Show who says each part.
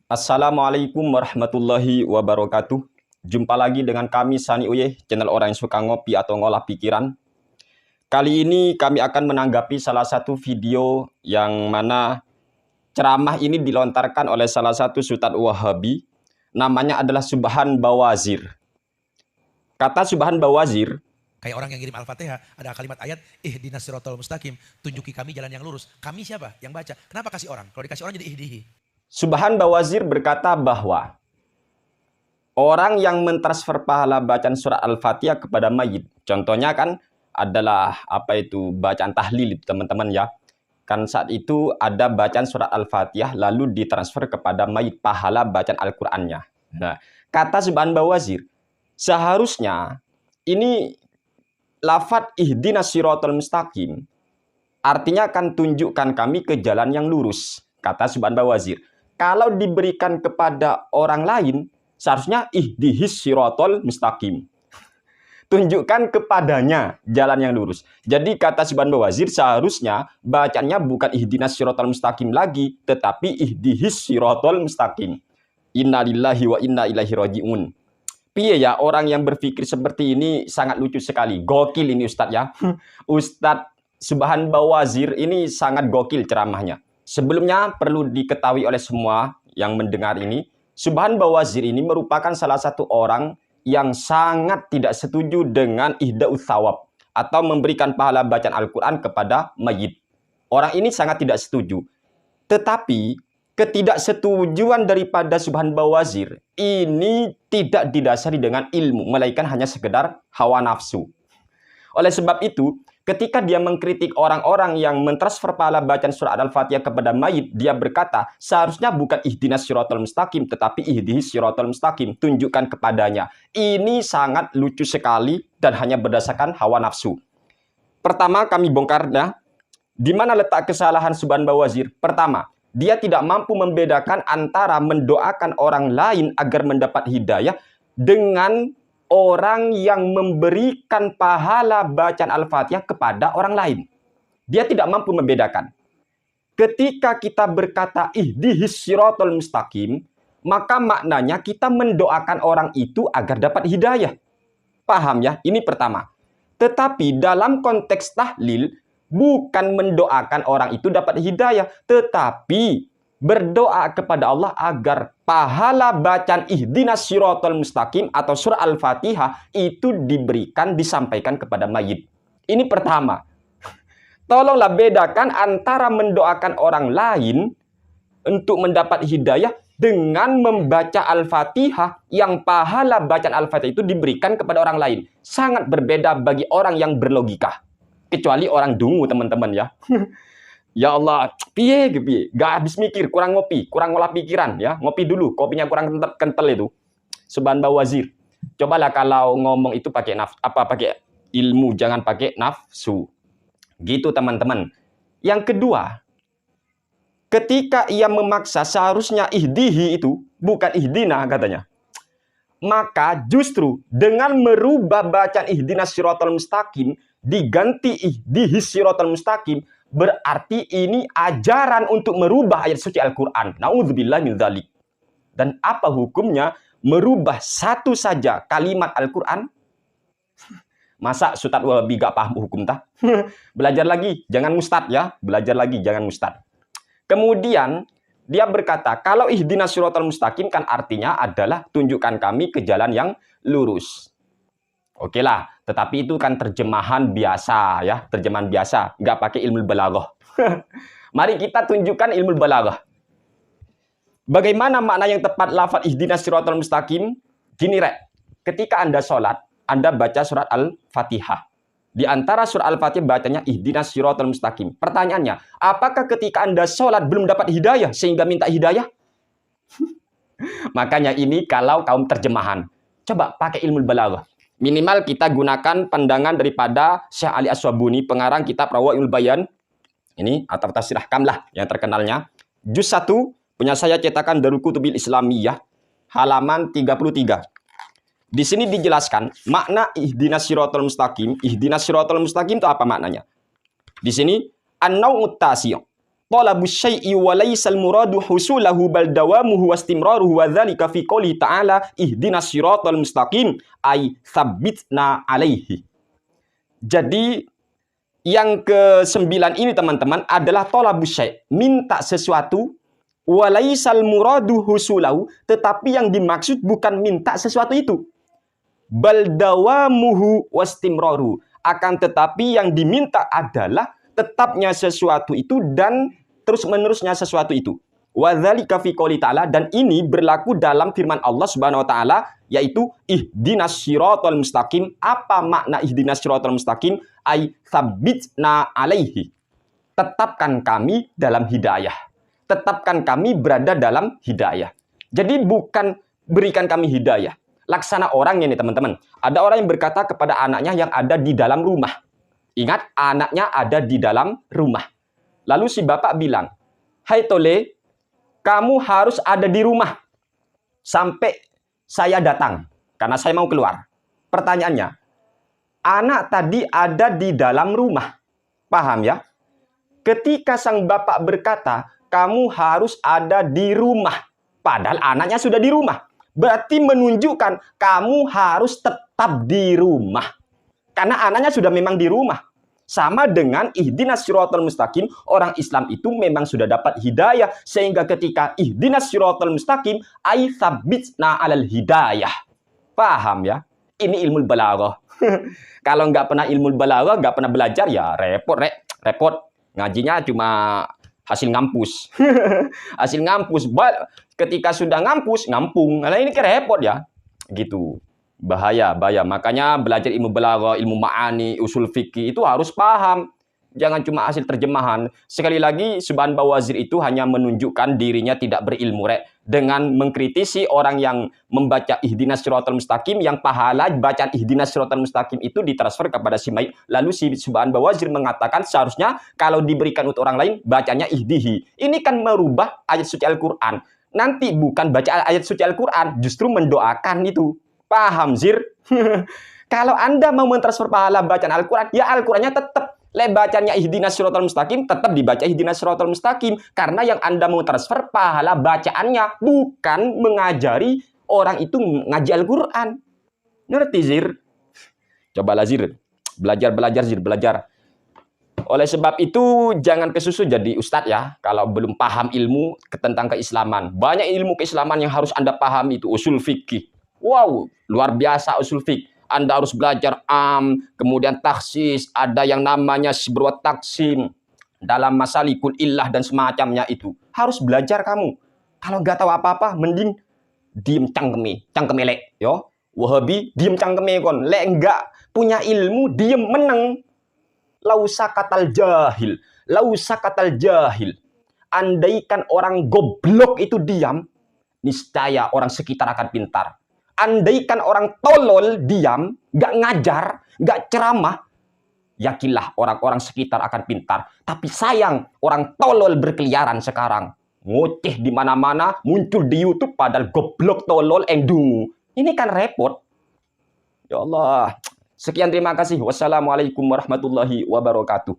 Speaker 1: Assalamualaikum warahmatullahi wabarakatuh. Jumpa lagi dengan kami Sani Uye, channel orang yang suka ngopi atau ngolah pikiran. Kali ini kami akan menanggapi salah satu video yang mana ceramah ini dilontarkan oleh salah satu Ustadz Wahabi. Namanya adalah Subhan Bawazir. Kata Subhan Bawazir,
Speaker 2: kayak orang yang ngirim Al-Fatihah, ada kalimat ayat, ihdinas siratal mustaqim, tunjuki kami jalan yang lurus. Kami siapa? Yang baca. Kenapa kasih orang? Kalau dikasih orang jadi ihdihi.
Speaker 1: Subhan Bawazir berkata bahwa orang yang mentransfer pahala bacaan surat Al-Fatihah kepada mayit, contohnya kan adalah bacaan tahlil itu teman-teman ya. Kan saat itu ada bacaan surat Al-Fatihah lalu ditransfer kepada mayit pahala bacaan Al-Qur'annya. Nah, kata Subhan Bawazir, seharusnya ini lafadz ihdinas siratal mustaqim artinya akan tunjukkan kami ke jalan yang lurus, kata Subhan Bawazir. Kalau diberikan kepada orang lain, seharusnya ihdihis siratal mustaqim. Tunjukkan kepadanya jalan yang lurus. Jadi kata Subhan Bawazir, seharusnya bacanya bukan ihdinas siratal mustaqim lagi, tetapi ihdihis siratal mustaqim. Innalillahi wa inna ilaihi raji'un. Piye ya, orang yang berpikir seperti ini sangat lucu sekali. Gokil ini Ustadz ya. Ustadz Subhan Bawazir ini sangat gokil ceramahnya. Sebelumnya perlu diketahui oleh semua yang mendengar ini, Subhan Bawazir ini merupakan salah satu orang yang sangat tidak setuju dengan ihda'us thawab atau memberikan pahala bacaan Al-Quran kepada mayit. Orang ini sangat tidak setuju. Tetapi ketidaksetujuan daripada Subhan Bawazir ini tidak didasari dengan ilmu, melainkan hanya sekedar hawa nafsu. Oleh sebab itu, ketika dia mengkritik orang-orang yang mentransfer pahala bacaan surat Al-Fatihah kepada mayit, dia berkata, seharusnya bukan ihdinas siratal mustaqim, tetapi ihdihis siratal mustaqim, tunjukkan kepadanya. Ini sangat lucu sekali dan hanya berdasarkan hawa nafsu. Pertama, kami bongkarnya, di mana letak kesalahan Subhan Bawazir? Pertama, dia tidak mampu membedakan antara mendoakan orang lain agar mendapat hidayah dengan orang yang memberikan pahala bacaan Al-Fatihah kepada orang lain. Dia tidak mampu membedakan. Ketika kita berkata ihdihis siratal mustaqim, maka maknanya kita mendoakan orang itu agar dapat hidayah. Paham ya? Ini pertama. Tetapi dalam konteks tahlil, bukan mendoakan orang itu dapat hidayah, tetapi berdoa kepada Allah agar pahala bacaan ihdinas siratal mustaqim atau surah Al-Fatihah itu disampaikan kepada mayit. Ini pertama. Tolonglah bedakan antara mendoakan orang lain untuk mendapat hidayah dengan membaca Al-Fatihah yang pahala bacaan Al-Fatihah itu diberikan kepada orang lain. Sangat berbeda bagi orang yang berlogika. Kecuali orang dungu, teman-teman ya. Ya Allah, piye. Gak habis mikir, kurang ngopi, kurang ngolah pikiran ya. Ngopi dulu, kopinya kurang kental itu. Subhan Bawazir. Cobalah kalau ngomong itu pakai pakai ilmu, jangan pakai nafsu. Gitu, teman-teman. Yang kedua, ketika ia memaksa seharusnya ihdihi itu bukan ihdina katanya. Maka justru dengan merubah bacaan ihdinas siratal mustaqim diganti ihdihis siratal mustaqim, berarti ini ajaran untuk merubah ayat suci Al-Quran. Na'udzubillah min dzalik. Dan apa hukumnya merubah satu saja kalimat Al-Quran? Masa Ustadz Wahabi gak paham hukum tah? Belajar lagi, jangan mustad ya. Belajar lagi, jangan mustad. Kemudian dia berkata, kalau ihdinas siratal mustaqim kan artinya adalah tunjukkan kami ke jalan yang lurus. Oke lah, tetapi itu kan terjemahan biasa ya, terjemahan biasa, nggak pakai ilmu balaghah. Mari kita tunjukkan ilmu balaghah. Bagaimana makna yang tepat lafaz ihdinas siratal mustaqim? Gini rek, ketika Anda sholat, Anda baca surat Al-Fatihah. Di antara surat Al-Fatihah bacanya ihdinas siratal mustaqim. Pertanyaannya, apakah ketika Anda sholat belum dapat hidayah sehingga minta hidayah? Makanya ini kalau kaum terjemahan. Coba pakai ilmu balaghah. Minimal kita gunakan pandangan daripada Syekh Ali As-Swabuni, pengarang kitab Rawaiul Bayan. Ini atau Tafsir Ahkam lah yang terkenalnya. Juz 1 punya saya cetakan Darul Kutubil Islamiyah, halaman 33. Di sini dijelaskan makna ihdinas siratal mustaqim. Ihdinas siratal mustaqim itu apa maknanya? Di sini an-nau'ut tasi'. talabus syai'i wa laysal muradu husulahu bal dawamuhu wastimraruhu wa dzalika fi qouli ta'ala ihdinas siratal mustaqim ay tsabbitna alaihi. Jadi yang ke-9 ini teman-teman adalah talabus syai', minta sesuatu, wa laysal muradu husulahu, tetapi yang dimaksud bukan minta sesuatu itu. Bal dawamuhu wastimraruhu, akan tetapi yang diminta adalah tetapnya sesuatu itu dan terus-menerusnya sesuatu itu. Wa dzalika fi qouli ta'ala, dan ini berlaku dalam firman Allah Subhanahu wa taala yaitu ihdinas siratal mustaqim. Apa makna ihdinas siratal mustaqim? Ai tsabbitna alaihi. Tetapkan kami dalam hidayah. Tetapkan kami berada dalam hidayah. Jadi bukan berikan kami hidayah. Laksana orang ini teman-teman. Ada orang yang berkata kepada anaknya yang ada di dalam rumah. Ingat, anaknya ada di dalam rumah. Lalu si bapak bilang, "Hai Tole, kamu harus ada di rumah sampai saya datang, karena saya mau keluar." Pertanyaannya, anak tadi ada di dalam rumah. Paham ya? Ketika sang bapak berkata, kamu harus ada di rumah, padahal anaknya sudah di rumah. Berarti menunjukkan kamu harus tetap di rumah. Karena anaknya sudah memang di rumah. Sama dengan ihdinas siratal mustaqim, orang Islam itu memang sudah dapat hidayah. Sehingga ketika ihdinas siratal mustaqim, ay tsabbitna alal hidayah. Paham ya? Ini ilmu balaghah. Kalau nggak pernah ilmu balaghah, nggak pernah belajar, ya repot, repot. Ngajinya cuma hasil ngampus. Hasil ngampus. Ketika sudah ngampus, ngampung. Nah ini repot ya. Gitu. Bahaya. Makanya belajar ilmu balaghah, ilmu ma'ani, usul fikih itu harus paham. Jangan cuma hasil terjemahan. Sekali lagi, Subhan Bawazir itu hanya menunjukkan dirinya tidak berilmu, dengan mengkritisi orang yang membaca ihdinas siratal mustaqim, yang pahala bacaan ihdinas siratal mustaqim itu ditransfer kepada si mayit. Lalu si Subhan Bawazir mengatakan seharusnya kalau diberikan untuk orang lain, bacanya ihdihi. Ini kan merubah ayat suci Al-Quran. Nanti bukan baca ayat suci Al-Quran, justru mendoakan itu. Paham, Zir? Kalau Anda mau mentransfer pahala bacaan Al-Quran, ya Al-Qurannya tetap. Bacanya ihdinas siratal mustaqim, tetap dibaca ihdinas siratal mustaqim. Karena yang Anda mau transfer pahala bacaannya, bukan mengajari orang itu ngaji Al-Quran. Ngerti, Zir? Cobalah, Zir. Belajar, Zir. Belajar. Oleh sebab itu, jangan kesusu jadi ustadz ya. Kalau belum paham ilmu tentang keislaman. Banyak ilmu keislaman yang harus Anda pahami itu. Usul fikih. Wow, luar biasa usul fikih. Anda harus belajar kemudian taksis, ada yang namanya berbuat taksim dalam masalikul illah dan semacamnya itu. Harus belajar kamu. Kalau nggak tahu apa-apa, mending diem cangkeme lek, yo. Wahabi diem cangkeme kon, lek enggak punya ilmu diem meneng. Lausa katal jahil. Andaikan orang goblok itu diam, niscaya orang sekitar akan pintar. Andaikan orang tolol diam, nggak ngajar, nggak ceramah, yakinlah orang-orang sekitar akan pintar. Tapi sayang, orang tolol berkeliaran sekarang. Ngoceh di mana-mana, muncul di YouTube padahal goblok tolol endungu. Ini kan repot. Ya Allah. Sekian, terima kasih. Wassalamualaikum warahmatullahi wabarakatuh.